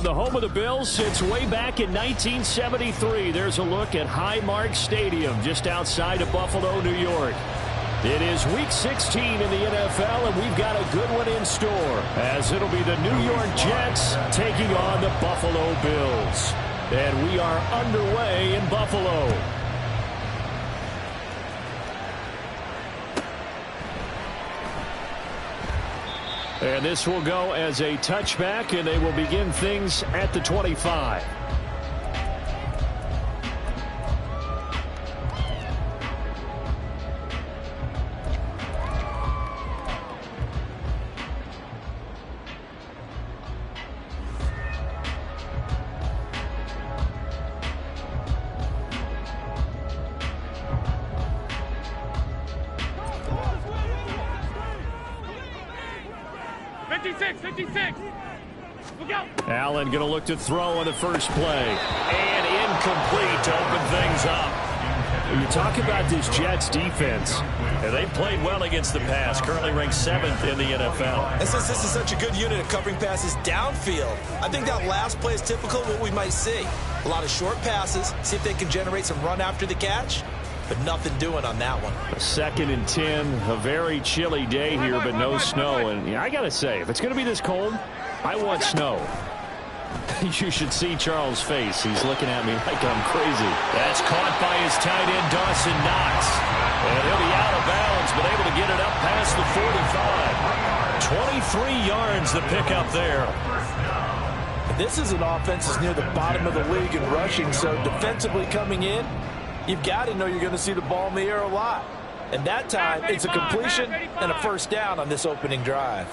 the home of the Bills since way back in 1973. There's a look at Highmark Stadium just outside of Buffalo, New York. It is Week 16 in the NFL, and we've got a good one in store, as it'll be the New York Jets taking on the Buffalo Bills. And we are underway in Buffalo. And this will go as a touchback, and they will begin things at the 25. Allen going to look to throw on the first play. And incomplete to open things up. You talk about this Jets defense. And they've played well against the pass. Currently ranked 7th in the NFL. And since this is such a good unit of covering passes downfield, I think that last play is typical of what we might see. A lot of short passes. See if they can generate some run after the catch. But nothing doing on that one. 2nd and 10. A very chilly day here, but no snow. And I got to say, if it's going to be this cold, I want snow. You should see Charles' face. He's looking at me like I'm crazy. That's caught by his tight end, Dawson Knox. And he'll be out of bounds, but able to get it up past the 45. 23 yards the pickup there. This is an offense that's near the bottom of the league in rushing, so defensively coming in, you've got to know you're going to see the ball in the air a lot. And that time, it's a completion and a first down on this opening drive.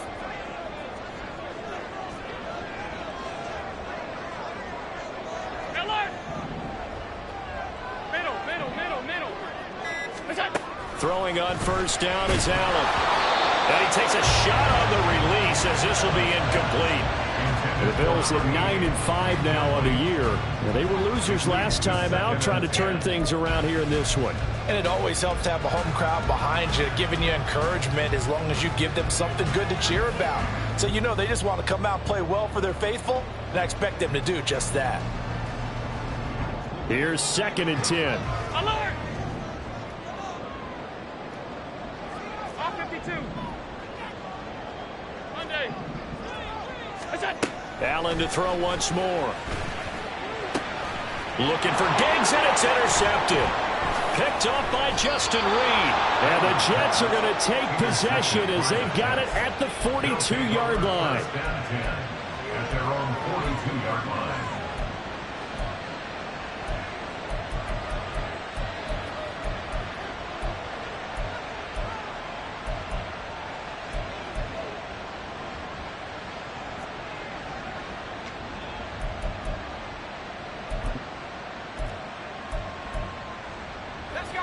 Throwing on first down is Allen. And he takes a shot on the release as this will be incomplete. The Bills at 9-5 now on the year. They were losers last time out, trying to turn things around here in this one. And it always helps to have a home crowd behind you, giving you encouragement as long as you give them something good to cheer about. So you know they just want to come out and play well for their faithful, and I expect them to do just that. Here's 2nd and 10. Alert! 52. Monday. Allen to throw once more. Looking for Diggs, and it's intercepted. Picked off by Justin Reed. And the Jets are going to take possession as they've got it at the 42-yard line. At their own 42-yard line.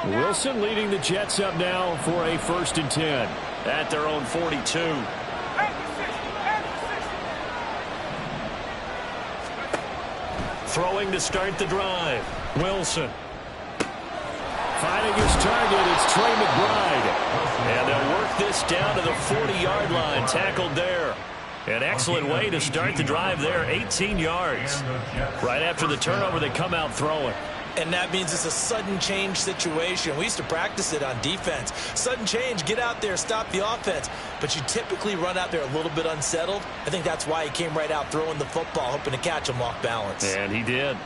Wilson leading the Jets up now for a 1st and 10. At their own 42. Throwing to start the drive. Wilson. Finding his target, it's Trey McBride. And they'll work this down to the 40-yard line. Tackled there. An excellent way to start the drive there. 18 yards. Right after the turnover, they come out throwing. And that means it's a sudden change situation. We used to practice it on defense. Sudden change, get out there, stop the offense. But you typically run out there a little bit unsettled. I think that's why he came right out throwing the football, hoping to catch him off balance. And he did.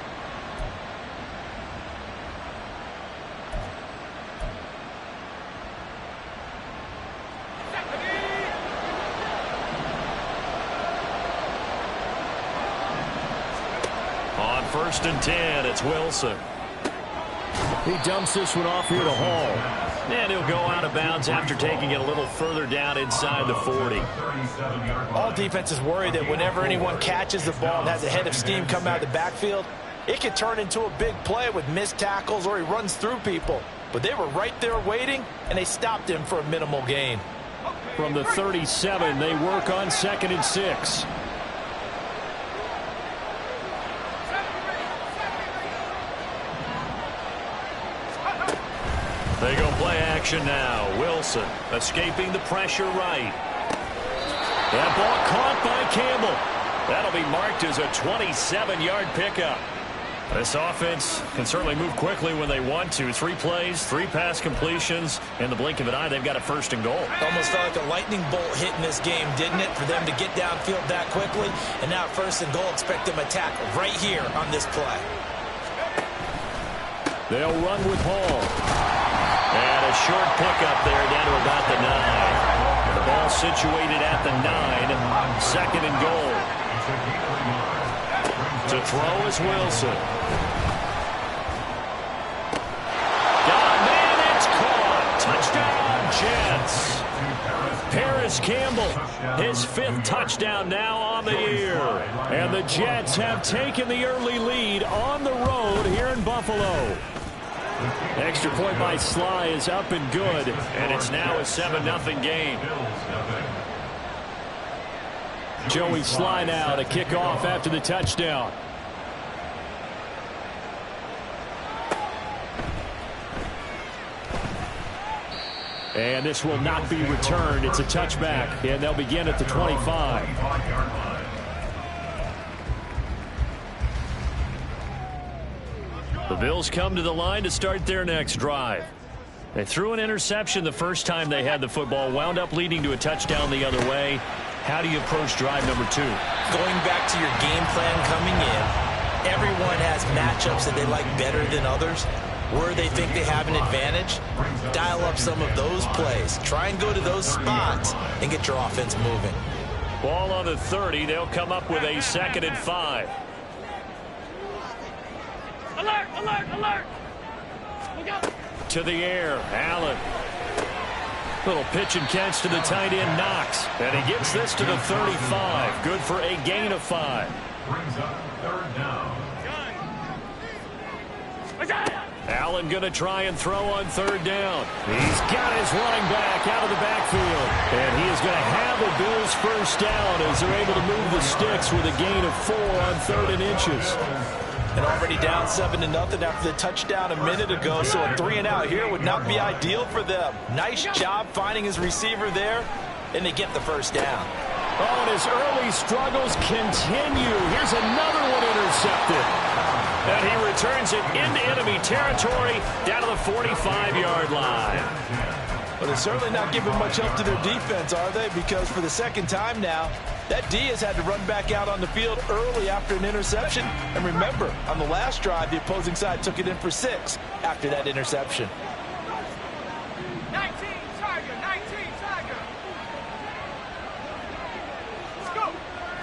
On 1st and 10, it's Wilson. He dumps this one off here to Hall. And he'll go out of bounds after taking it a little further down inside the 40. All defenses worry that whenever anyone catches the ball and has a head of steam come out of the backfield, it could turn into a big play with missed tackles or he runs through people. But they were right there waiting, and they stopped him for a minimal gain. From the 37, they work on 2nd and 6. They go play action now. Wilson escaping the pressure right. That ball caught by Campbell. That'll be marked as a 27-yard pickup. This offense can certainly move quickly when they want to. 3 plays, 3 pass completions. In the blink of an eye, they've got a 1st and goal. Almost felt like a lightning bolt hit in this game, didn't it? For them to get downfield that quickly. And now 1st and goal, expect them to attack right here on this play. They'll run with Hall. And a short pickup there down to about the 9. The ball situated at the 9. 2nd and goal. To throw is Wilson. Got a man, it's caught. Touchdown, Jets. Paris Campbell, his 5th touchdown now on the year. And the Jets have taken the early lead on the road here in Buffalo. Extra point by Sly is up and good. And it's now a 7-0 game. Joey Sly now to kick off after the touchdown. And this will not be returned. It's a touchback, and they'll begin at the 25. The Bills come to the line to start their next drive. They threw an interception the first time they had the football, wound up leading to a touchdown the other way. How do you approach drive number 2? Going back to your game plan coming in, everyone has matchups that they like better than others. Where they think they have an advantage, dial up some of those plays. Try and go to those spots and get your offense moving. Ball on the 30. They'll come up with a 2nd and 5. Alert, alert, alert. Look out. To the air, Allen. Little pitch and catch to the tight end, Knox. And he gets this to the 35. Good for a gain of 5. Brings up 3rd down. Allen going to try and throw on 3rd down. He's got his running back out of the backfield. And he is going to have the Bills' 1st down as they're able to move the sticks with a gain of 4 on 3rd and inches. And already down 7-0 after the touchdown a minute ago, so a 3-and-out here would not be ideal for them. Nice job finding his receiver there, and they get the 1st down. Oh, and his early struggles continue. Here's another one intercepted. And he returns it into enemy territory down to the 45-yard line. Well, they're certainly not giving much help to their defense, are they? Because for the 2nd time now, that D has had to run back out on the field early after an interception. And remember, on the last drive, the opposing side took it in for 6 after that interception. 19, Tiger, 19, Tiger. Let's go.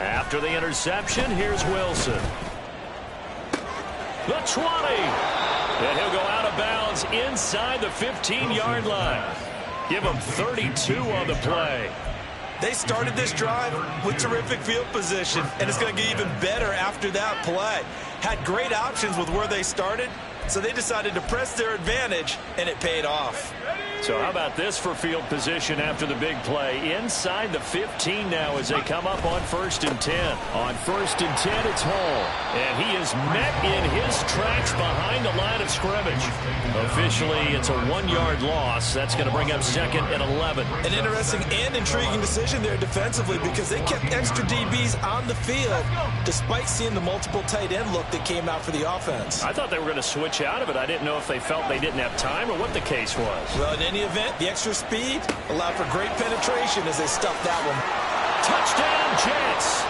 After the interception, here's Wilson. The 20. And he'll go out of bounds inside the 15-yard line. Give him 32 on the play. They started this drive with terrific field position, and it's going to get even better after that play. Had great options with where they started, so they decided to press their advantage, and it paid off. So how about this for field position after the big play? Inside the 15 now as they come up on 1st and 10. On 1st and 10, it's Hall. And he is met in his tracks behind the line of scrimmage. Officially, it's a 1-yard loss. That's going to bring up 2nd and 11. An interesting and intriguing decision there defensively because they kept extra DBs on the field despite seeing the multiple tight end look that came out for the offense. I thought they were going to switch out of it. I didn't know if they felt they didn't have time or what the case was. Well, in any event, the extra speed allowed for great penetration as they stuffed that one. Touchdown, Jets!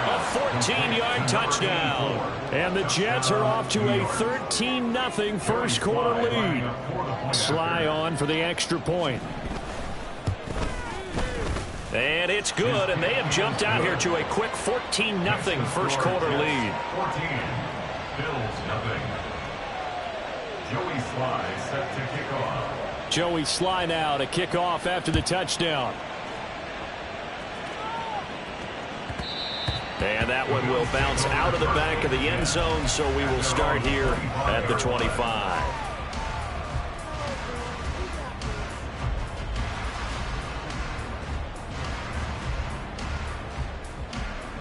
A 14-yard touchdown. And the Jets are off to a 13-0 first quarter lead. Sly on for the extra point. And it's good, and they have jumped out here to a quick 14-0 first quarter lead. 14. Bills nothing. Joey Sly set to kick off. Joey Sly now to kick off after the touchdown. And that one will bounce out of the back of the end zone, so we will start here at the 25.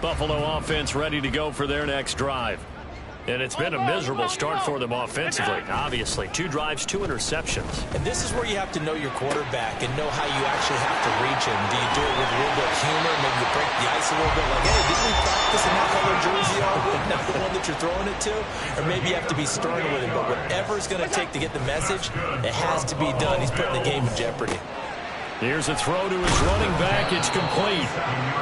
Buffalo offense ready to go for their next drive. And it's been a miserable start for them offensively. Obviously, 2 drives, 2 interceptions. And this is where you have to know your quarterback and know how you actually have to reach him. Do you do it with a little bit of humor? Maybe you break the ice a little bit like, hey, didn't we practice in that color jersey already? Not the one that you're throwing it to? Or maybe you have to be stern with it. But whatever it's going to take to get the message, it has to be done. He's putting the game in jeopardy. Here's a throw to his running back. It's complete.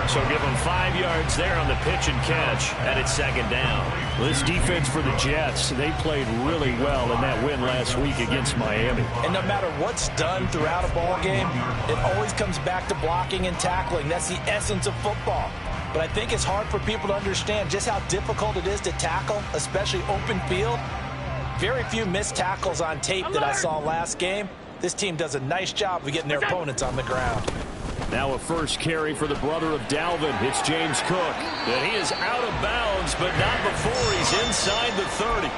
So give him 5 yards there on the pitch and catch, and it's second down. This defense for the Jets, they played really well in that win last week against Miami. And no matter what's done throughout a ball game, it always comes back to blocking and tackling. That's the essence of football. But I think it's hard for people to understand just how difficult it is to tackle, especially open field. Very few missed tackles on tape that I saw last game. This team does a nice job of getting their opponents on the ground. Now a first carry for the brother of Dalvin. It's James Cook. And he is out of bounds, but not before he's inside the 30.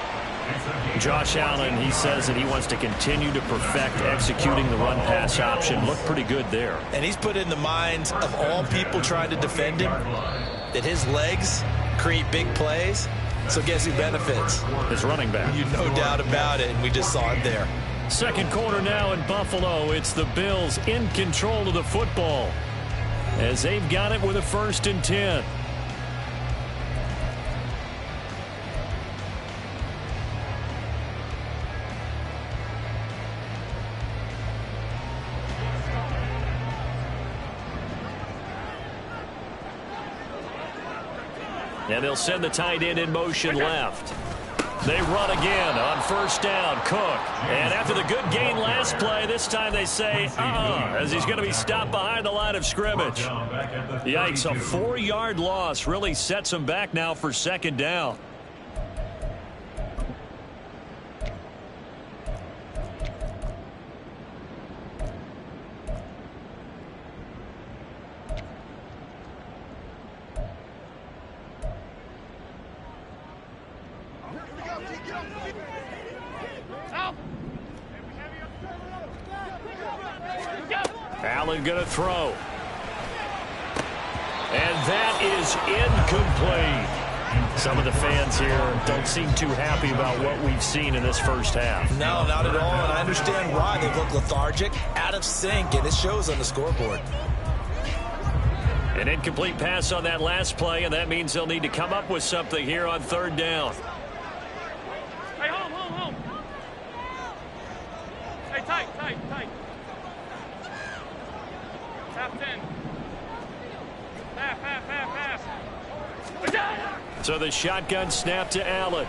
Josh Allen, he says that he wants to continue to perfect executing the run-pass option. Looked pretty good there. And he's put in the minds of all people trying to defend him that his legs create big plays. So guess who benefits? His running back. You no doubt about it, and we just saw it there. Second quarter now in Buffalo. It's the Bills in control of the football as they've got it with a 1st and 10. And they'll send the tight end in motion left. They run again on 1st down. Cook. And after the good gain last play, this time they say, as he's going to be stopped behind the line of scrimmage. Yikes, a 4-yard loss really sets him back now for 2nd down. Allen going to throw. And that is incomplete. Some of the fans here don't seem too happy about what we've seen in this first half. No, not at all, and I understand why. They look lethargic, out of sync, and it shows on the scoreboard. An incomplete pass on that last play, and that means they'll need to come up with something here on 3rd down. Hey, home. Hey, tight. Top 10. Pass. So the shotgun snap to Allen.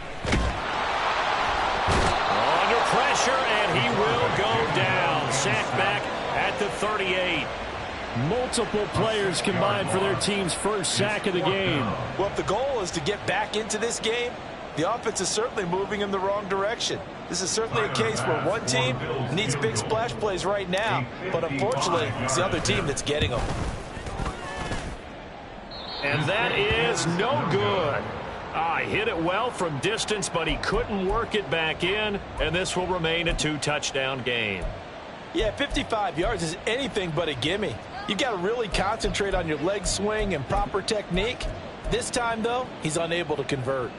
Under pressure, and he will go down. Sacked back at the 38. Multiple players combined for their team's first sack of the game. Well, if the goal is to get back into this game, the offense is certainly moving in the wrong direction. This is certainly a case where one team needs big splash plays right now, but unfortunately, it's the other team that's getting them. And that is no good. He hit it well from distance, but he couldn't work it back in, and this will remain a 2-touchdown game. Yeah, 55 yards is anything but a gimme. You've got to really concentrate on your leg swing and proper technique. This time, though, he's unable to convert.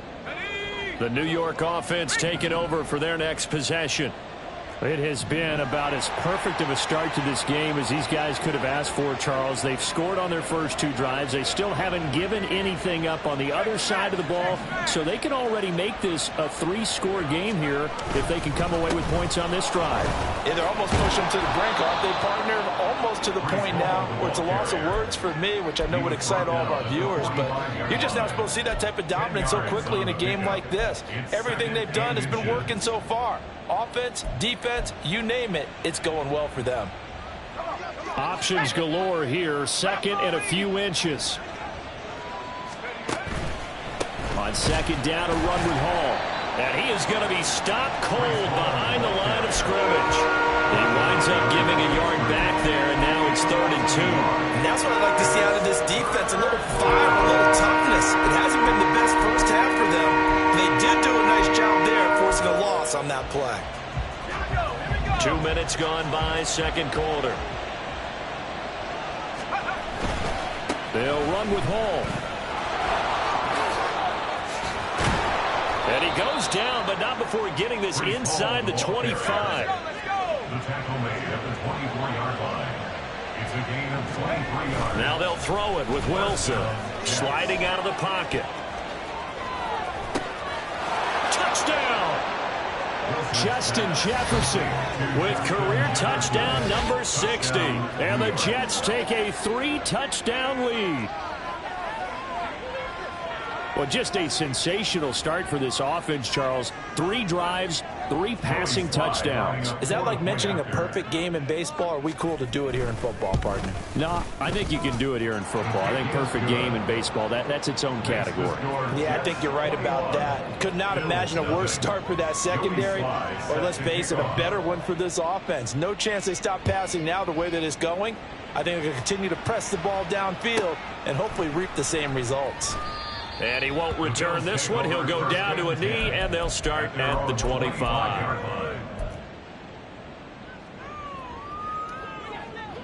The New York offense taking over for their next possession. It has been about as perfect of a start to this game as these guys could have asked for, Charles. They've scored on their first 2 drives. They still haven't given anything up on the other side of the ball, so they can already make this a 3-score game here if they can come away with points on this drive. Yeah, they're almost pushing to the brink, aren't they, partner? Almost to the point now where it's a loss of words for me, which I know would excite all of our viewers, but you're just not supposed to see that type of dominance so quickly in a game like this. Everything they've done has been working so far. Offense, defense, you name it, it's going well for them. Options galore here. 2nd and a few inches. On 2nd down, a run with Hall. And he is going to be stopped cold behind the line of scrimmage. He winds up giving a yard back there, and now it's 3rd and 2. And that's what I like to see out of this defense, a little fire, a little toughness. It hasn't been the best first half for them. They did do a nice job there, forcing a loss on that play. 2 minutes gone by, 2nd quarter. They'll run with Hall. And he goes down, but not before getting this inside the 25. The tackle made at the 24-yard line. It's a gain of 23 yards. Now they'll throw it with Wilson. Sliding out of the pocket. Touchdown! Justin Jefferson with career touchdown number 60. And the Jets take a 3-touchdown lead. Well, just a sensational start for this offense, Charles. 3 drives, 3 passing touchdowns. Is that like mentioning a perfect game in baseball, or are we cool to do it here in football, partner? No, I think you can do it here in football. I think perfect game in baseball, that's its own category. Yeah, I think you're right about that. Could not imagine a worse start for that secondary, or let's face it, a better one for this offense. No chance they stop passing now the way that it's going. I think they're going to continue to press the ball downfield and hopefully reap the same results. And he won't return this one. He'll go down to a knee, and they'll start at the 25.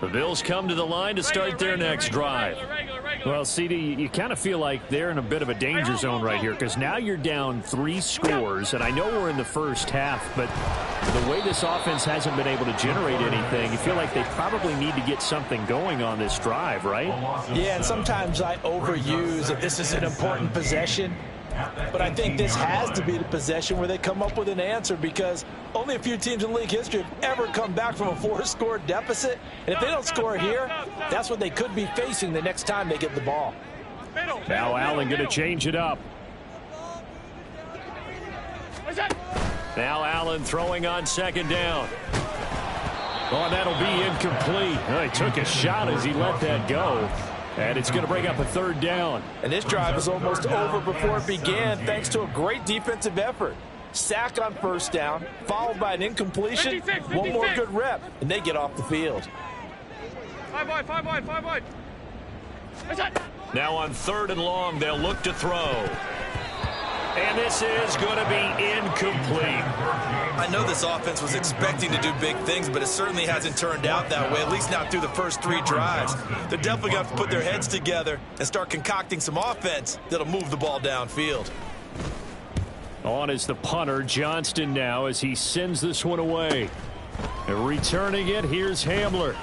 The Bills come to the line to start their next drive. Well, CD, you kind of feel like they're in a bit of a danger zone right here because now you're down 3 scores, and I know we're in the first half, but the way this offense hasn't been able to generate anything, you feel like they probably need to get something going on this drive, right? Yeah, and sometimes I overuse that this is an important possession. But I think this has to be the possession where they come up with an answer, because only a few teams in league history have ever come back from a 4-score deficit. And if they don't score here, that's what they could be facing the next time they get the ball. Now Allen going to change it up. Now Allen throwing on second down. Oh, that'll be incomplete. Oh, he took a shot as he let that go. And it's going to bring up a 3rd down. And this drive is almost over before it began, thanks to a great defensive effort. Sack on 1st down, followed by an incompletion, 56. one more good rep, and they get off the field. 5 wide. Now on 3rd and long, they'll look to throw. And this is going to be incomplete. I know this offense was expecting to do big things, but it certainly hasn't turned out that way, at least not through the first 3 drives. They're definitely going to have to put their heads together and start concocting some offense that'll move the ball downfield. On is the punter, Johnston, now as he sends this one away. And returning it, here's Hamler.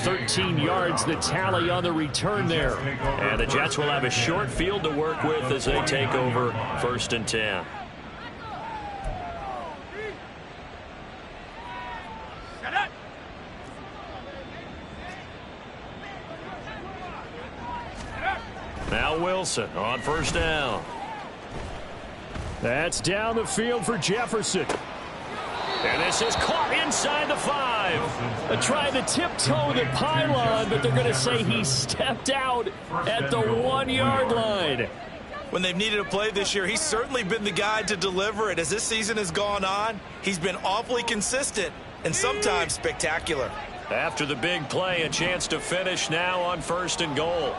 13 yards, the tally on the return there. And the Jets will have a short field to work with as they take over 1st and 10. Now Wilson on 1st down. That's down the field for Jefferson. And this is caught inside the 5. Trying to tiptoe the pylon, but they're going to say he stepped out at the 1-yard line. When they've needed a play this year, he's certainly been the guy to deliver it. As this season has gone on, he's been awfully consistent and sometimes spectacular. After the big play, a chance to finish now on 1st and goal.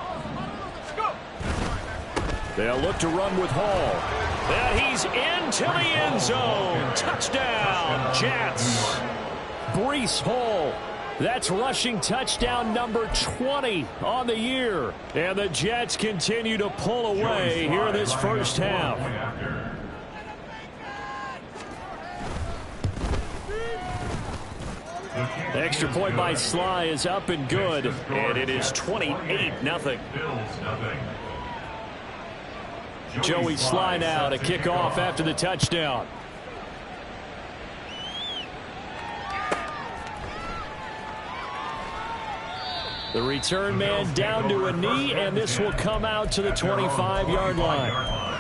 They'll look to run with Hall. And he's into the end zone. Touchdown, Jets. Breece Hall. That's rushing touchdown number 20 on the year. And the Jets continue to pull away here in this first half. Extra point by Sly is up and good. And it is 28-0. Joey Sly now to kick off after the touchdown. The return man down to a knee, and this will come out to the 25-yard line.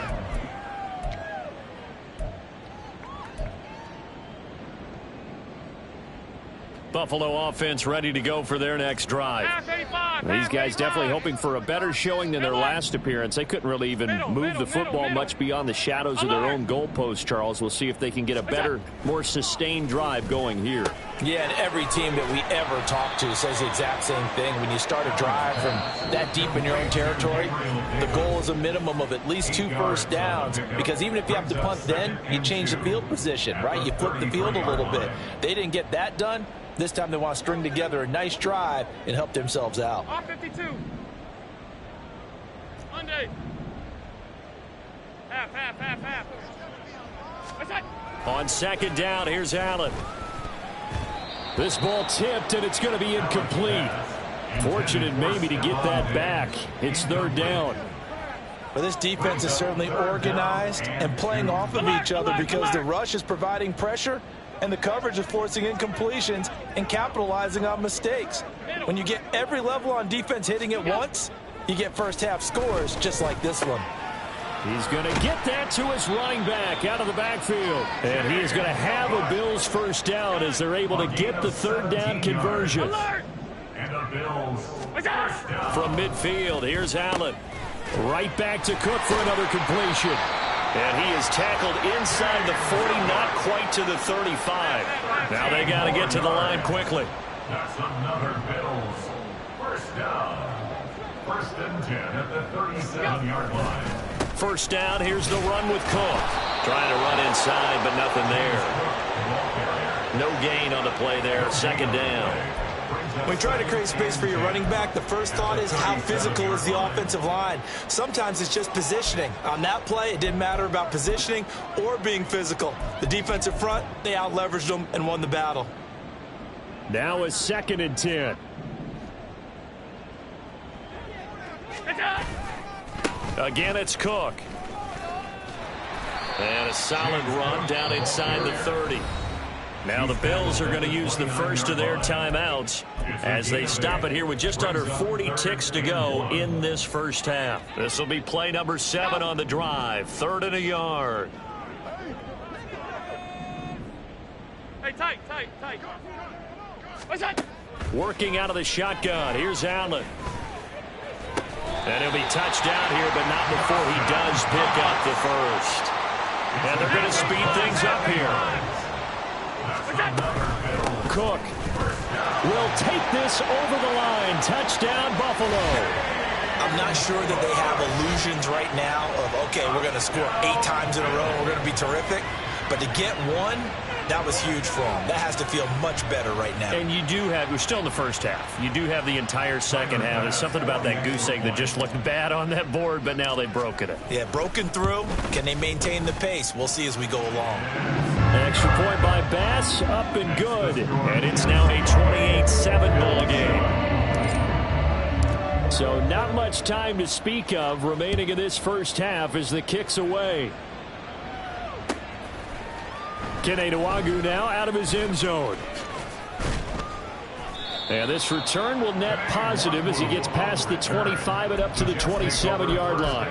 Buffalo offense ready to go for their next drive. These guys definitely hoping for a better showing than their last appearance. They couldn't really even move the football much beyond the shadows of their own goalpost, Charles. We'll see if they can get a better, more sustained drive going here. Yeah, and every team that we ever talk to says the exact same thing. When you start a drive from that deep in your own territory, the goal is a minimum of at least 2 first downs, because even if you have to punt then, you change the field position, right? You flip the field a little bit. They didn't get that done. This time they want to string together a nice drive and help themselves out. Off 52. Monday. Half. On second down, here's Allen. This ball tipped, and it's going to be incomplete. Fortunate maybe to get that back. It's third down. Well, this defense is certainly organized and playing off of each other because the rush is providing pressure and the coverage is forcing incompletions and capitalizing on mistakes. When you get every level on defense hitting at once, you get first half scores just like this one. He's going to get that to his running back out of the backfield. And he is going to have a Bills first down as they're able to get the third down conversion. And a Bills first down. From midfield, here's Allen. Right back to Cook for another completion. And he is tackled inside the 40, not quite to the 35. Now they got to get to the line quickly. That's another Bills first down. First and 10 at the 37-yard line. First down, here's the run with Cook. Trying to run inside, but nothing there. No gain on the play there. Second down. When you try to create space for your running back, the first thought is how physical is the offensive line. Sometimes it's just positioning. On that play, it didn't matter about positioning or being physical. The defensive front, they out-leveraged them and won the battle. Now a second and 10. Again, it's Cook. And a solid run down inside the 30. Now the Bills are going to use the first of their timeouts as they stop it here with just under 40 ticks to go in this first half. This will be play number 7 on the drive. 3rd and a yard. Hey, tight. What's that? Working out of the shotgun. Here's Allen. And he'll be touched down here, but not before he does pick up the first. And they're going to speed things up here. Cook will take this over the line. Touchdown, Buffalo. I'm not sure that they have illusions right now of, okay, we're going to score 8 times in a row and we're going to be terrific. But to get one, that was huge for them. That has to feel much better right now. And you do have, we're still in the first half. You do have the entire second half. There's something about that goose egg that just looked bad on that board, but now they've broken it. Yeah, broken through. Can they maintain the pace? We'll see as we go along. Extra point by Bass, up and good. And it's now a 28-7 ball game. So not much time to speak of remaining in this first half as the kick's away. Kene Nwagu now out of his end zone. And this return will net positive as he gets past the 25 and up to the 27-yard line.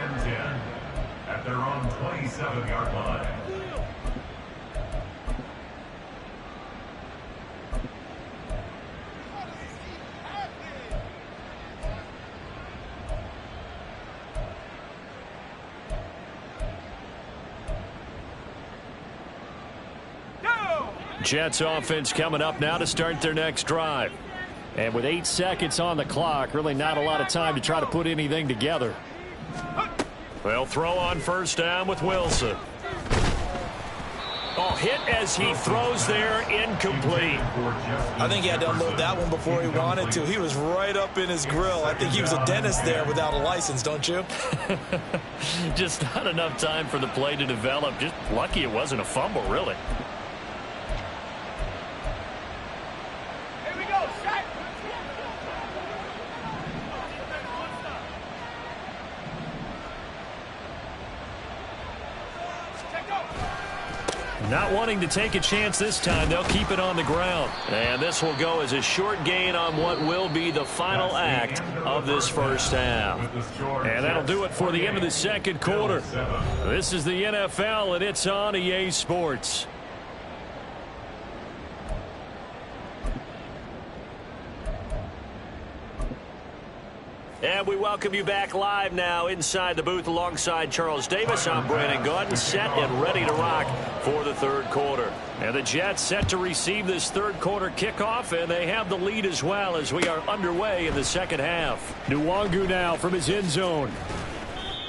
At their own 27-yard line. Jets offense coming up now to start their next drive. And with 8 seconds on the clock, really not a lot of time to try to put anything together. They'll throw on first down with Wilson. Oh, hit as he throws there, incomplete. I think he had to unload that one before he wanted to. He was right up in his grill. I think he was a dentist there without a license, don't you? Just not enough time for the play to develop. Just lucky it wasn't a fumble, really. Not wanting to take a chance this time, they'll keep it on the ground. And this will go as a short gain on what will be the final act of this first half. And that'll do it for the end of the second quarter. This is the NFL, and it's on EA Sports. And we welcome you back live now inside the booth alongside Charles Davis. I'm Brandon Gaudin, set and ready to rock for the third quarter. And the Jets set to receive this third quarter kickoff, and they have the lead as well as we are underway in the second half. Nwagu now from his end zone.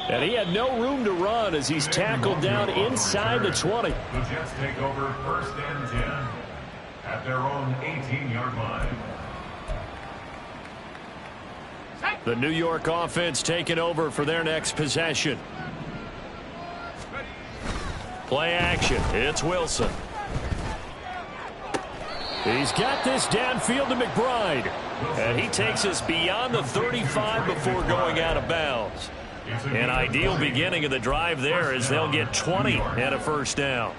And he had no room to run as he's tackled down inside the 20. The Jets take over first and 10 at their own 18-yard line. The New York offense taking over for their next possession. Play action. It's Wilson. He's got this downfield to McBride. And he takes us beyond the 35 before going out of bounds. An ideal beginning of the drive there as they'll get 20 and a first down.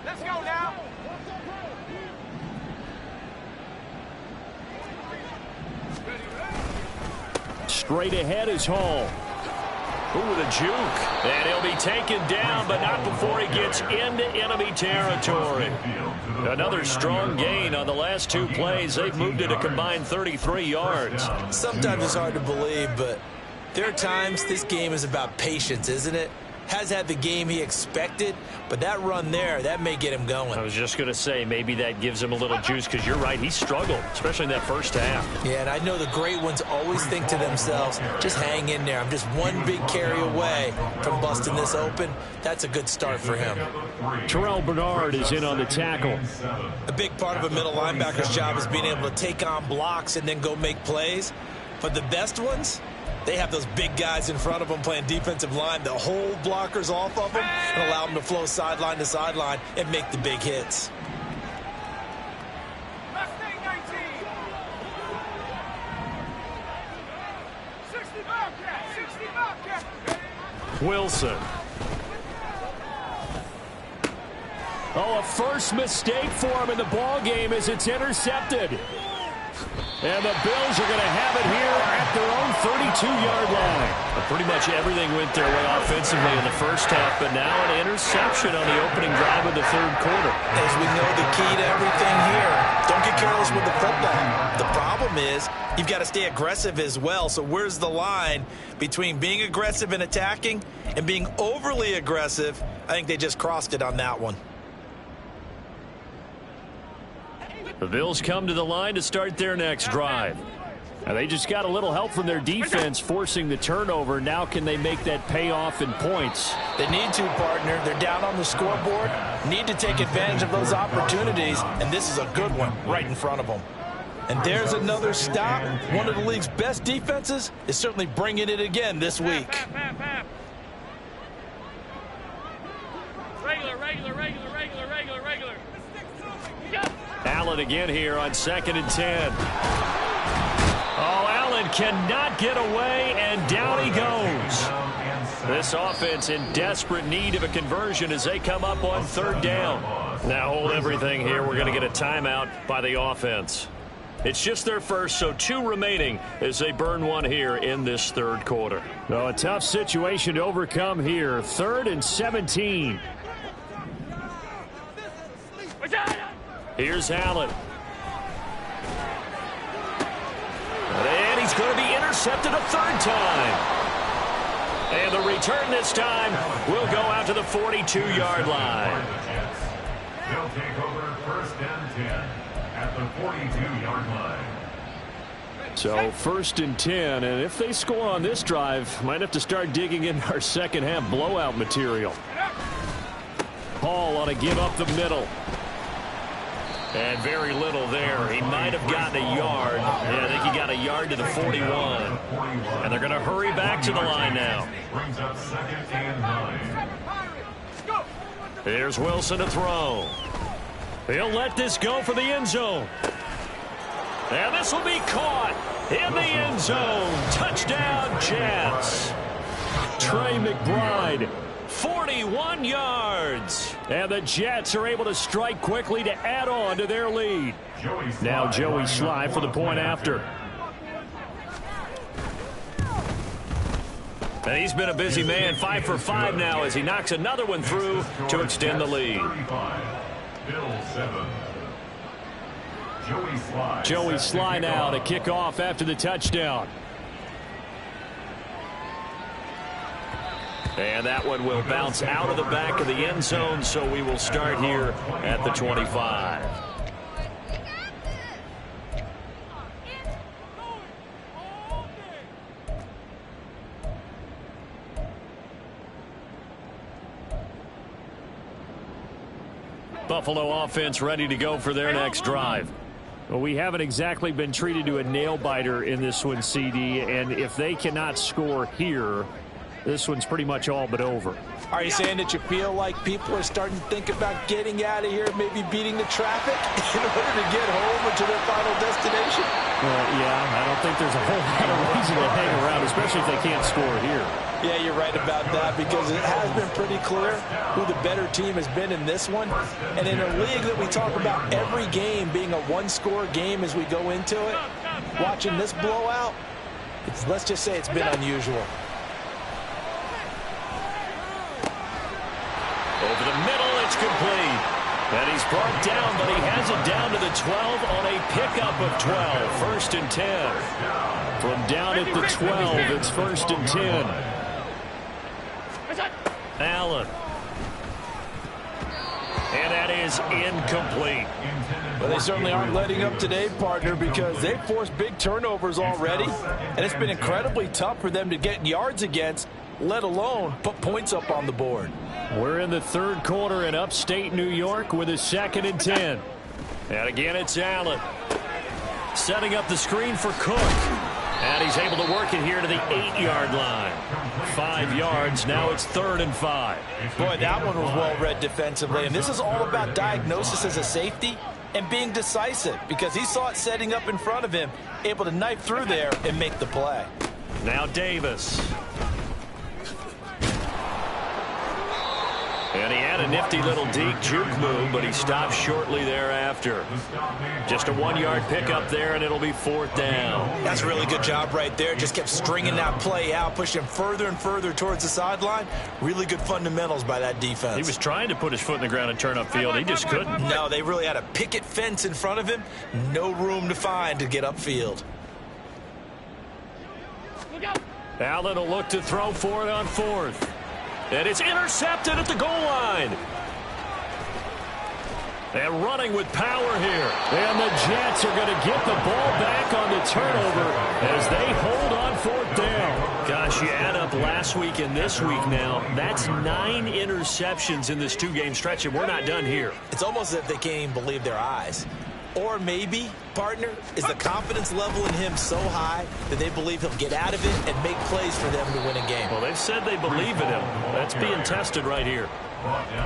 Let's go now. Straight ahead is Hall. Ooh, the juke. And he'll be taken down, but not before he gets into enemy territory. Another strong gain on the last two plays. They've moved it a combined 33 yards. Sometimes it's hard to believe, but there are times this game is about patience, isn't it? Has had the game he expected, but that run there, that may get him going. I was just going to say, maybe that gives him a little juice, because you're right, he struggled, especially in that first half. Yeah, and I know the great ones always think to themselves, just hang in there. I'm just one big carry away from busting this open. That's a good start for him. Terrell Bernard is in on the tackle. A big part of a middle linebacker's job is being able to take on blocks and then go make plays. But the best ones, they have those big guys in front of them playing defensive line that hold blockers off of them and allow them to flow sideline to sideline and make the big hits. Last thing, 19. 60 Bobcat, 60 Bobcat. Wilson. Oh, a first mistake for him in the ball game as it's intercepted. And the Bills are going to have it here at their own 32-yard line. Pretty much everything went their way offensively in the first half, but now an interception on the opening drive of the third quarter. As we know, the key to everything here, don't get careless with the football. The problem is you've got to stay aggressive as well. So where's the line between being aggressive and attacking and being overly aggressive? I think they just crossed it on that one. The Bills come to the line to start their next drive. And they just got a little help from their defense forcing the turnover. Now can they make that pay off in points? They need to, partner. They're down on the scoreboard. Need to take advantage of those opportunities, and this is a good one right in front of them. And there's another stop. One of the league's best defenses is certainly bringing it again this week. Regular. Allen again here on 2nd and 10. Oh, Allen cannot get away, and down he goes. This offense in desperate need of a conversion as they come up on 3rd down. Now hold everything here. We're going to get a timeout by the offense. It's just their first, so 2 remaining as they burn one here in this 3rd quarter. Oh, a tough situation to overcome here. 3rd and 17. Here's Allen. And he's going to be intercepted a 3rd time. And the return this time will go out to the 42-yard line. They'll take over 1st and 10 at the 42-yard line. So 1st and 10, and if they score on this drive, might have to start digging in our second half blowout material. Hall ought to give up the middle. And very little there. He might have gotten a yard. Yeah, I think he got a yard to the 41. And they're going to hurry back to the line now. Brings up 2nd and 9. Here's Wilson to throw. He'll let this go for the end zone. And this will be caught in the end zone. Touchdown, Jets. Trey McBride. 41 yards. And the Jets are able to strike quickly to add on to their lead. Now Joey Sly for the point after. And he's been a busy man, 5 for 5 now as he knocks another one through to extend the lead. Joey Sly now to kick off after the touchdown. And that one will bounce out of the back of the end zone, so we will start here at the 25. Buffalo offense ready to go for their next drive. Well, we haven't exactly been treated to a nail-biter in this one, CD, and if they cannot score here, this one's pretty much all but over. Are you saying that you feel like people are starting to think about getting out of here, maybe beating the traffic in order to get home or to their final destination? Well, yeah, I don't think there's a whole lot of reason to hang around, especially if they can't score here. Yeah, you're right about that, because it has been pretty clear who the better team has been in this one. And in a league that we talk about every game being a one-score game as we go into it, watching this blowout, let's just say it's been unusual. Over the middle, it's complete. And he's brought down, but he has it down to the 12 on a pickup of 12. First and 10. From down at the 12, it's first and 10. Allen. And that is incomplete. Well, they certainly aren't letting up today, partner, because they've forced big turnovers already, and it's been incredibly tough for them to get yards against, let alone put points up on the board. We're in the third quarter in upstate New York with a 2nd and 10. And again, it's Allen. Setting up the screen for Cook. And he's able to work it here to the 8-yard line. 5 yards, now it's 3rd and 5. Boy, that one was well read defensively, and this is all about diagnosis as a safety and being decisive, because he saw it setting up in front of him, able to knife through there and make the play. Now Davis. And he had a nifty little deep juke move, but he stopped shortly thereafter. Just a 1-yard pickup there, and it'll be 4th down. That's a really good job right there. Just kept stringing that play out, pushing further and further towards the sideline. Really good fundamentals by that defense. He was trying to put his foot in the ground and turn upfield. He just couldn't. No, they really had a picket fence in front of him. No room to find to get upfield. Allen will look to throw for it on 4th. And it's intercepted at the goal line. And running with power here. And the Jets are going to get the ball back on the turnover as they hold on 4th down. Gosh, you add up last week and this week now. That's 9 interceptions in this 2-game stretch, and we're not done here. It's almost as if they can't even believe their eyes. Or maybe, partner, is the confidence level in him so high that they believe he'll get out of it and make plays for them to win a game. Well, they've said they believe in him. That's being tested right here.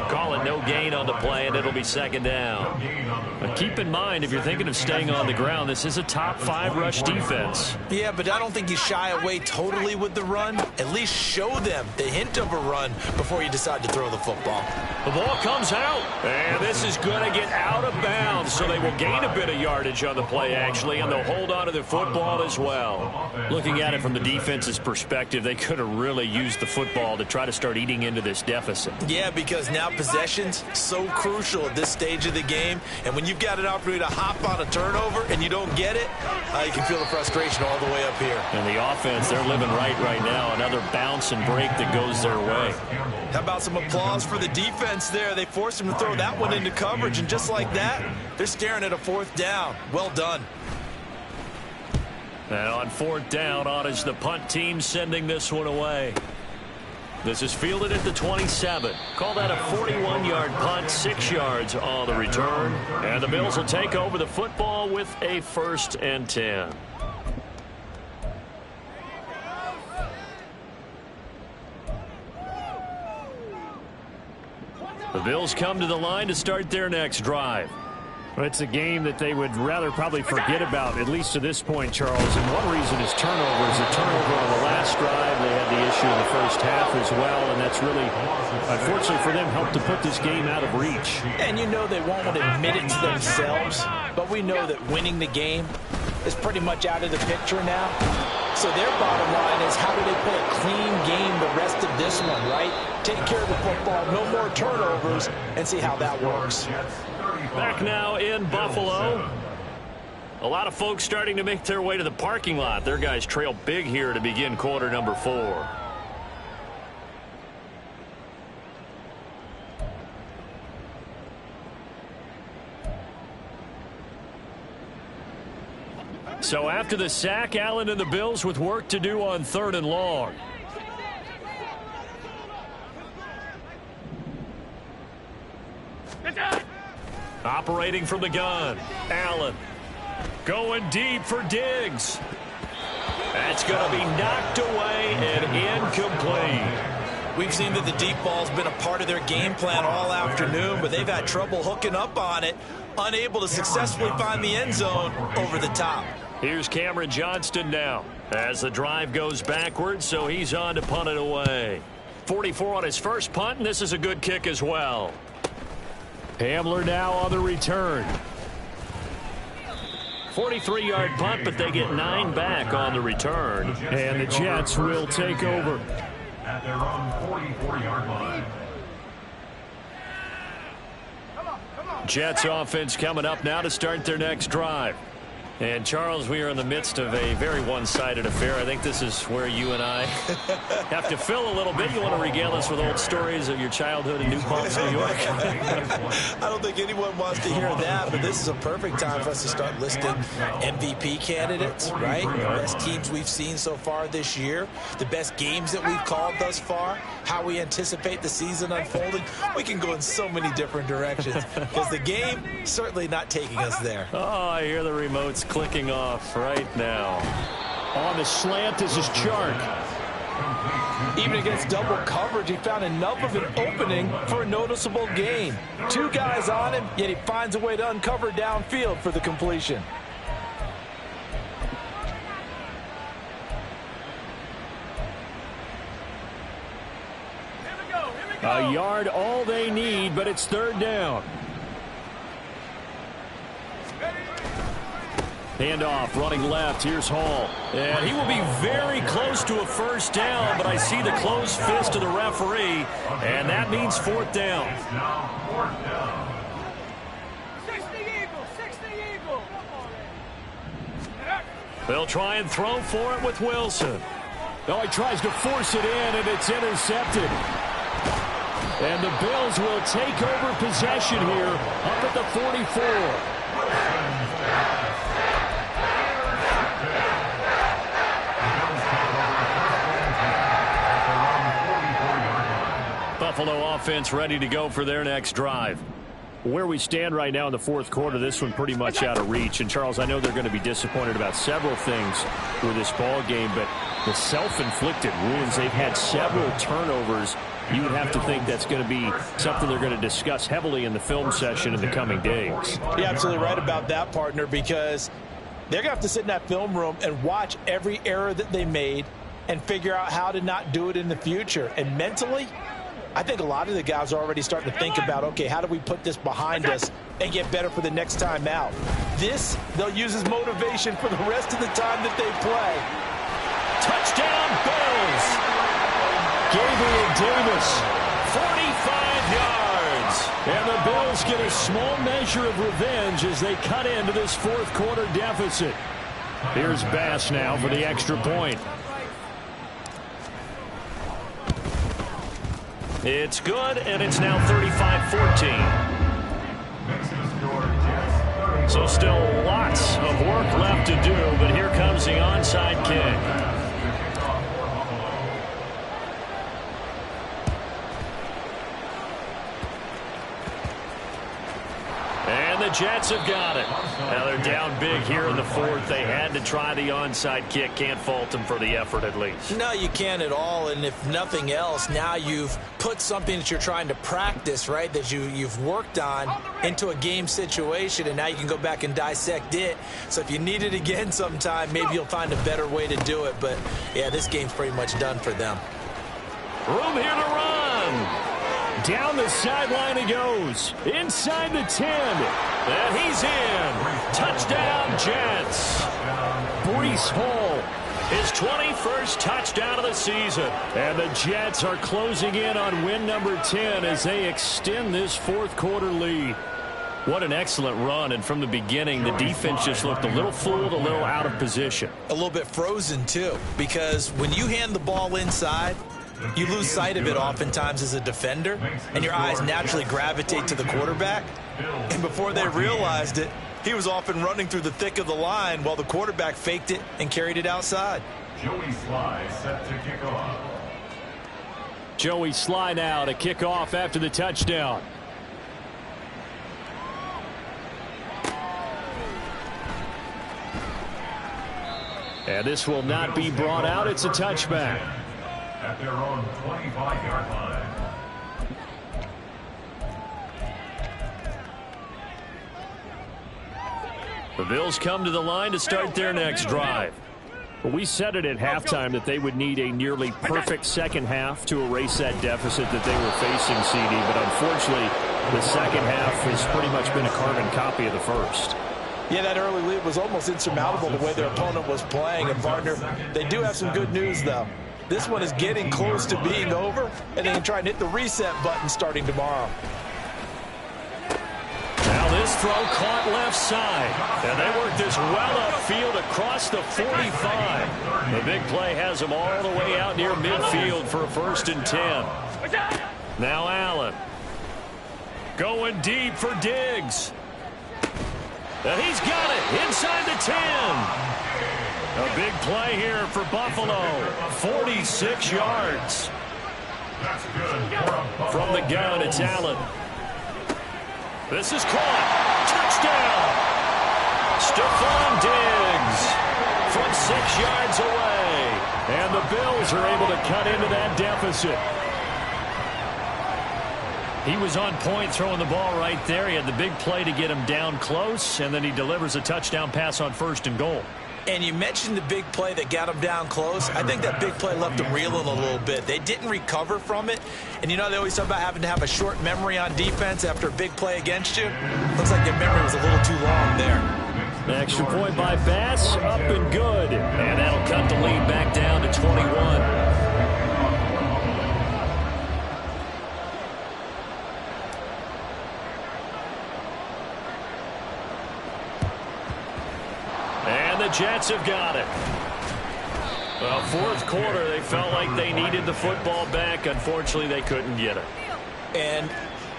Call it no gain on the play, and it'll be 2nd down. But keep in mind, if you're thinking of staying on the ground, this is a top 5 rush defense. Yeah, but I don't think you shy away totally with the run. At least show them the hint of a run before you decide to throw the football. The ball comes out, and this is going to get out of bounds, so they will gain a bit of yardage on the play, actually, and they'll hold on to the football as well. Looking at it from the defense's perspective, they could have really used the football to try to start eating into this deficit. Yeah, because now possession's so crucial at this stage of the game, and when you've got an opportunity to hop on a turnover and you don't get it, you can feel the frustration all the way up here. And the offense, they're living right now. Another bounce and break that goes their way. How about some applause for the defense there? They forced him to throw that one into coverage, and just like that, they're staring at a 4th down. Well done. And on 4th down, on is the punt team sending this one away. This is fielded at the 27. Call that a 41-yard punt, 6 yards on the return. And the Bills will take over the football with a 1st and 10. The Bills come to the line to start their next drive. Well, it's a game that they would rather probably forget about, at least to this point, Charles. And one reason is turnovers. A turnover on the last drive. They had the issue in the first half as well, and that's really, unfortunately for them, helped to put this game out of reach. And you know they won't admit it to themselves, but we know that winning the game is pretty much out of the picture now. So their bottom line is, how do they play a clean game the rest of this one, right? Take care of the football, no more turnovers, and see how that works. Back now in Buffalo. A lot of folks starting to make their way to the parking lot. Their guys trail big here to begin quarter number 4. So after the sack, Allen and the Bills with work to do on 3rd and long. Operating from the gun, Allen going deep for Diggs. That's going to be knocked away and incomplete. We've seen that the deep ball's been a part of their game plan all afternoon, but they've had trouble hooking up on it, unable to successfully find the end zone over the top. Here's Cameron Johnston now as the drive goes backwards, so he's on to punt it away. 44 on his first punt, and this is a good kick as well. Hamler now on the return. 43-yard punt, but they get 9 back on the return. And the Jets will take over. At their own 44-yard line. Jets offense coming up now to start their next drive. And, Charles, we are in the midst of a very one-sided affair. I think this is where you and I have to fill a little bit. You want to regale us with old stories of your childhood in New Paltz, New York? I don't think anyone wants to hear that, but this is a perfect time for us to start listing MVP candidates, right? The best teams we've seen so far this year, the best games that we've called thus far, how we anticipate the season unfolding. We can go in so many different directions because the game certainly not taking us there. Oh, I hear the remotes clicking off right now. On the slant, this is Chark. Even against double coverage, he found enough of an opening for a noticeable gain. 2 guys on him, yet he finds a way to uncover downfield for the completion. A yard all they need, but it's 3rd down. Handoff, running left. Here's Hall. And he will be very close to a first down, but I see the closed fist of the referee, and that means 4th down. Now 4th down. 60 Eagle, 60 Eagle. They'll try and throw for it with Wilson. Oh, he tries to force it in, and it's intercepted. And the Bills will take over possession here up at the 44. Buffalo offense ready to go for their next drive. Where we stand right now in the 4th quarter, this one pretty much out of reach. And, Charles, I know they're going to be disappointed about several things with this ball game, but the self-inflicted wounds, they've had several turnovers. You would have to think that's going to be something they're going to discuss heavily in the film session in the coming days. You're absolutely right about that, partner, because they're going to have to sit in that film room and watch every error that they made and figure out how to not do it in the future. And mentally, I think a lot of the guys are already starting to think about, okay, how do we put this behind us and get better for the next time out? This, they'll use as motivation for the rest of the time that they play. Touchdown, Bills! Gabriel Davis, 45 yards. and the Bills get a small measure of revenge as they cut into this 4th quarter deficit. Here's Bass now for the extra point. It's good, and it's now 35-14. So still lots of work left to do, but here comes the onside kick. And the Jets have got it. Now they're down big here in the 4th. They had to try the onside kick. Can't fault them for the effort at least. No, you can't at all. And if nothing else, now you've put something that you're trying to practice, right, that you've worked on into a game situation, and now you can go back and dissect it. So if you need it again sometime, maybe you'll find a better way to do it. But, yeah, this game's pretty much done for them. Room here to run. Down the sideline he goes. Inside the 10. And he's in. Touchdown, Jets. Breece Hall. His 21st touchdown of the season. And the Jets are closing in on win number 10 as they extend this 4th quarter lead. What an excellent run. And from the beginning, the defense just looked a little fooled, a little out of position. A little bit frozen, too, because when you hand the ball inside, you lose sight of it oftentimes as a defender, and your eyes naturally gravitate to the quarterback. And before they realized it, he was off and running through the thick of the line while the quarterback faked it and carried it outside. Joey Sly set to kick off. Joey Sly now to kick off after the touchdown. And this will not be brought out. It's a touchback. at their own 25-yard line. The Bills come to the line to start their next drive. Well, we said it at halftime that they would need a nearly perfect second half to erase that deficit that they were facing, CD. But unfortunately, the second half has pretty much been a carbon copy of the first. Yeah, that early lead was almost insurmountable the way their opponent was playing. And, partner, they do have some good news, though. This one is getting close to being over, and they can try and hit the reset button starting tomorrow. Now this throw caught left side. And they work this well upfield across the 45. The big play has them all the way out near midfield for a 1st and 10. Now Allen. Going deep for Diggs. And he's got it inside the 10. A big play here for Buffalo. 46 yards. From the gun, it's Allen. This is caught. Touchdown. Stephon Diggs from 6 yards away. And the Bills are able to cut into that deficit. He was on point throwing the ball right there. He had the big play to get him down close, and then he delivers a touchdown pass on 1st and goal. And you mentioned the big play that got him down close. I think that big play left him reeling a little bit. They didn't recover from it. And you know they always talk about having to have a short memory on defense after a big play against you. Looks like their memory was a little too long there. An extra point by Bass, up and good. And that'll cut the lead back down to 21. The Jets have got it. Well, 4th quarter, they felt like they needed the football back. Unfortunately, they couldn't get it. And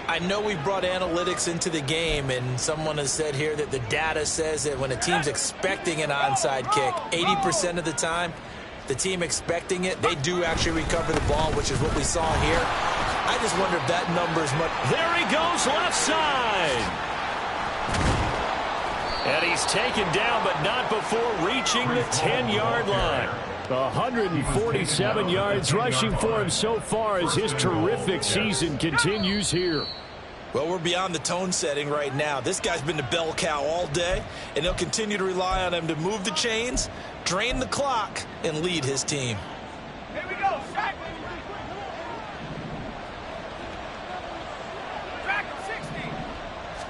I know we brought analytics into the game, and someone has said here that the data says that when a team's expecting an onside kick, 80% of the time, the team expecting it, they do actually recover the ball, which is what we saw here. I just wonder if that number is much. There he goes, left side. And he's taken down, but not before reaching the 10-yard line. 147 yards rushing for him so far as his terrific season continues here. Well, we're beyond the tone setting right now. This guy's been the bell cow all day, and they'll continue to rely on him to move the chains, drain the clock, and lead his team. Here we go, sack. Track 60.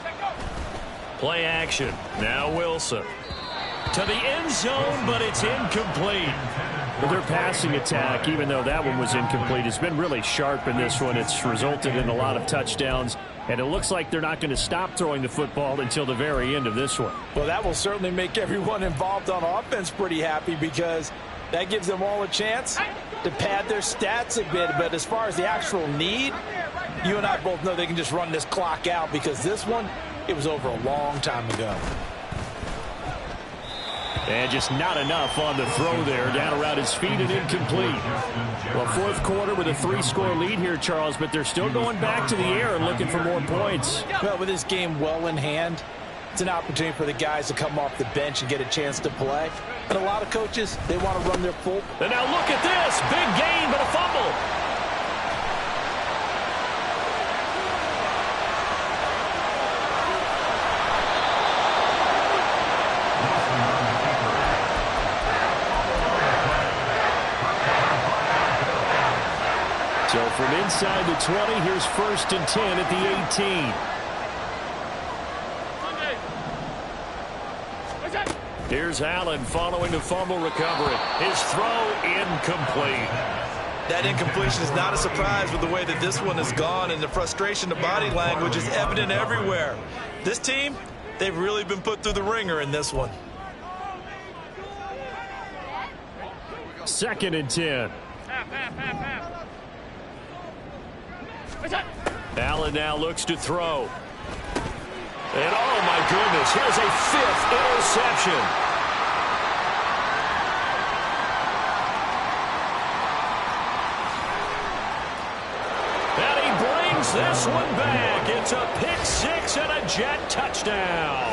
Check go. Play action. Now Wilson. To the end zone, but it's incomplete. Well, their passing attack, even though that one was incomplete, has been really sharp in this one. It's resulted in a lot of touchdowns, and it looks like they're not going to stop throwing the football until the very end of this one. Well, that will certainly make everyone involved on offense pretty happy because that gives them all a chance to pad their stats a bit. But as far as the actual need, you and I both know they can just run this clock out because this one, it was over a long time ago. And just not enough on the throw there. Down around his feet and incomplete. Well, 4th quarter with a 3-score lead here, Charles, but they're still going back to the air and looking for more points. Well, with this game well in hand, it's an opportunity for the guys to come off the bench and get a chance to play. And a lot of coaches, they want to run their full. And now look at this. Big gain, but a fumble. So from inside the 20, here's 1st and 10 at the 18. Here's Allen following the fumble recovery. His throw incomplete. That incompletion is not a surprise with the way that this one has gone, and the frustration, the body language is evident everywhere. This team, they've really been put through the ringer in this one. 2nd and 10. Allen now looks to throw. And oh my goodness, here's a 5th interception. And he brings this one back. It's a pick 6 and a Jet touchdown.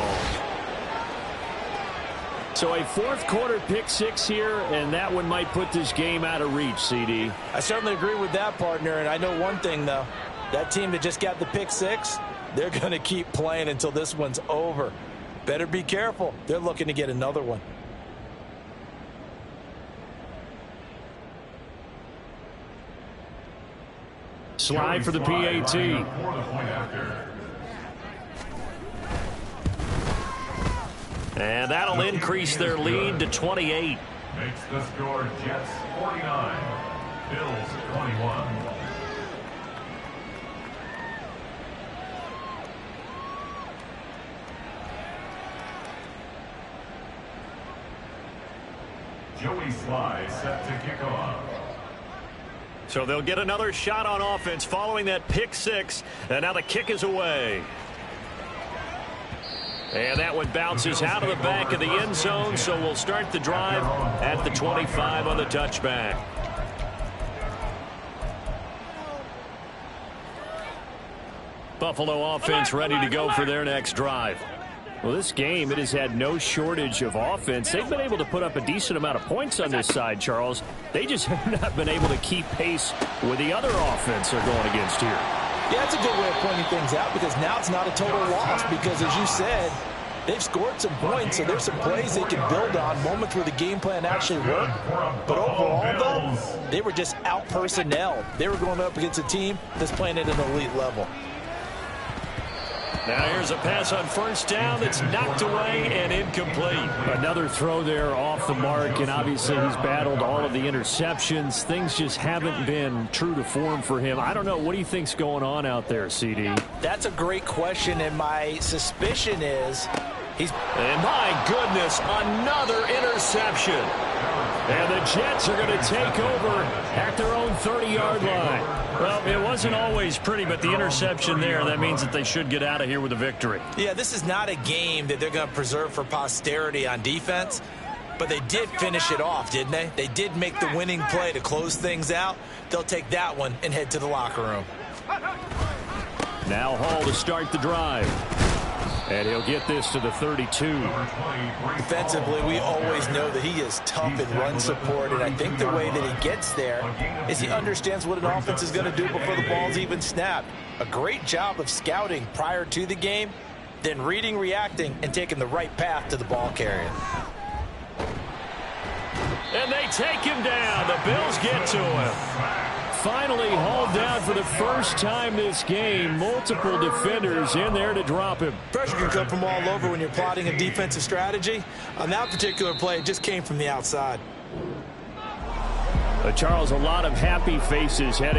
So a fourth quarter pick six here, and that one might put this game out of reach, CD. I certainly agree with that, partner, and I know one thing, though. That team that just got the pick six, they're going to keep playing until this one's over. Better be careful. They're looking to get another one. Slide for the PAT. And that'll increase their lead to 28. Makes the score Jets 49, Bills 21. Joey Sly set to kick off. So they'll get another shot on offense following that pick six. And now the kick is away. And that one bounces out of the back of the end zone, so we'll start the drive at the 25 on the touchback. Buffalo offense ready to go for their next drive. Well, this game, it has had no shortage of offense. They've been able to put up a decent amount of points on this side, Charles. They just have not been able to keep pace with the other offense they're going against here. Yeah, that's a good way of pointing things out because now it's not a total loss because, as you said, they've scored some points, so there's some plays they can build on, moments where the game plan actually worked. But overall, though, they were just out-personnel. They were going up against a team that's playing at an elite level. Now here's a pass on first down that's knocked away and incomplete. Another throw there off the mark, and obviously he's battled all of the interceptions. Things just haven't been true to form for him. I don't know. What do you think's going on out there, CD? That's a great question, and my suspicion is And my goodness, another interception. And the Jets are going to take over at their own 30-yard line. Well, it wasn't always pretty, but the interception there, that means that they should get out of here with a victory. Yeah, this is not a game that they're going to preserve for posterity on defense, but they did finish it off, didn't they? They did make the winning play to close things out. They'll take that one and head to the locker room. Now Hall to start the drive. And he'll get this to the 32. Defensively, we always know that he is tough in run support, and I think the way that he gets there is he understands what an offense is going to do before the ball's even snapped. A great job of scouting prior to the game, then reading, reacting, and taking the right path to the ball carrier. And they take him down. The Bills get to him. Finally hauled down for the first time this game. Multiple defenders in there to drop him. Pressure can come from all over when you're plotting a defensive strategy. On that particular play, it just came from the outside. Charles, a lot of happy faces heading